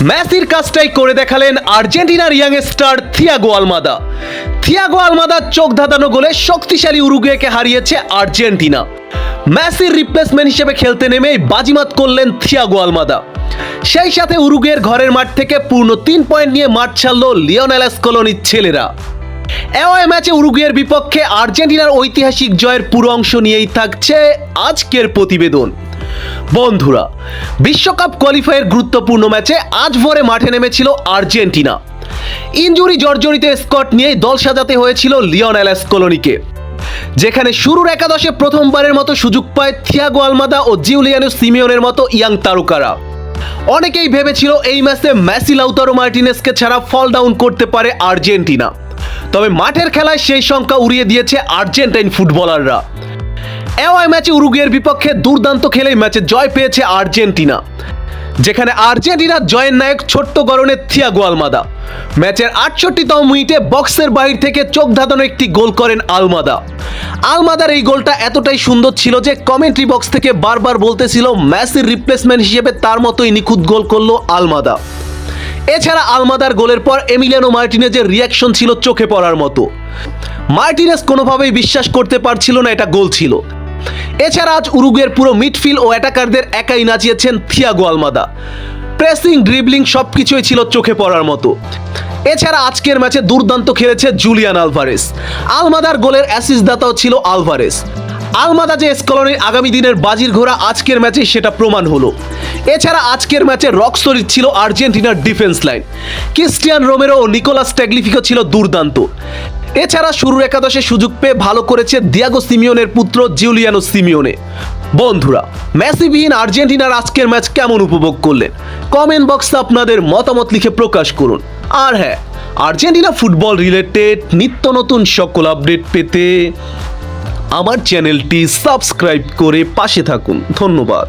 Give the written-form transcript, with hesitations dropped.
মেসির কাজটাই করে দেখালেন আর্জেন্টিনার ইয়াং স্টার থিয়াগো আলমাদা। থিয়াগো আলমাদার চোখ ধাঁধানো গোলে শক্তিশালী উরুগুয়েকে হারিয়েছে আর্জেন্টিনা। মেসির রিপ্লেসমেন্ট হিসেবে খেলতে নেমেই বাজিমাত করলেন থিয়াগো আলমাদা। সেই সাথে উরুগুয়ের ঘরের মাঠ থেকে পূর্ণ 3 পয়েন্ট নিয়ে মাঠ ছাড়ল লিওনেল স্কলোনির ছেলেরা। অ্যাওয়ে ম্যাচে উরুগুয়ের বিপক্ষে আর্জেন্টিনার ঐতিহাসিক জয়ের পুরো অংশ নিয়েই থাকছে আজকের প্রতিবেদন। বন্ধুরা, বিশ্বকাপ কোয়ালিফায়ার গুরুত্বপূর্ণ ম্যাচে আজ ভোরে মাঠে নেমেছিল আর্জেন্টিনা। ইনজুরি জর্জরিত স্কট নিয়েই দল সাজাতে হয়েছিল লিওনেল স্কলোনিকে, যেখানে শুরুর একাদশে প্রথমবারের মতো সুযোগ পায় থিয়াগো আলমাদা ও জিউলিয়ানো সিমিওনের মতো ইয়াং তারকারা। অনেকেই ভেবেছিল এই ম্যাচে মেসি লাউতারো মার্টিনেজকে ছাড়া ফল ডাউন করতে পারে আর্জেন্টিনা, তবে মাঠের খেলায় সেই সংখ্যা উড়িয়ে দিয়েছে আর্জেন্টাইন ফুটবলাররা। অ্যাওয়ে ম্যাচে উরুগুয়ের বিপক্ষে দুর্দান্ত খেলেই ম্যাচে জয় পেয়েছে আর্জেন্টিনা, যেখানে আর্জেন্টিনার জয়ের নায়ক ছোট্ট গড়নের থিয়াগো আলমাদা। ম্যাচের 68তম মিনিটে বক্সের বাইরে থেকে চোখ ধাঁধানো একটি গোল করেন আলমাদা। আলমাদার এই গোলটা এতটাই সুন্দর ছিল যে কমেন্ট্রি বক্স থেকে বারবার বলতেছিল মেসির রিপ্লেসমেন্ট হিসেবে তার মতোই নিখুঁত গোল করলো আলমাদা। এছাড়া আলমাদার গোলের পর এমিলিয়ানো মার্টিনেজের রিয়াকশন ছিল চোখে পড়ার মতো। মার্টিনেজ কোনোভাবেই বিশ্বাস করতে পারছিল না এটা গোল ছিল। এছাড়া আজ উরুগুয়ের পুরো মিডফিল্ড ও অ্যাটাকারদের একাই নাচিয়েছেন থিয়াগো আলমাদা। প্রেসিং, ড্রিবলিং সবকিছুই ছিল চোখে পড়ার মতো। এছাড়া আজকের ম্যাচে দুর্দান্ত খেলেছে জুলিয়ান আলভারেস। আলমাদার গোলের অ্যাসিস্ট দাতাও ছিল আলভারেস। আলমাদা যে স্কলোনির আগামী দিনের বাজির ঘোড়া, আজকের ম্যাচে সেটা প্রমাণ হলো। এছাড়া আজকের ম্যাচে রক সলিড ছিল আর্জেন্টিনার ডিফেন্স লাইন। ক্রিস্টিয়ান রোমেরো ও নিকোলাস ট্যাগলিফিকো ছিল দুর্দান্ত। এছাড়া শুরুর একাদশে সুযোগ পেয়ে ভালো করেছে দিয়াগো সিমিওনের পুত্র জিউলিয়ানো সিমিওনে। বন্ধুরা, মেসিবিহীন আর্জেন্টিনার আজকের ম্যাচ কেমন উপভোগ করলেন? কমেন্ট বক্সে আপনাদের মতামত লিখে প্রকাশ করুন। আর হ্যাঁ, আর্জেন্টিনা ফুটবল রিলেটেড নিত্য নতুন সকল আপডেট পেতে আমার চ্যানেলটি সাবস্ক্রাইব করে পাশে থাকুন। ধন্যবাদ।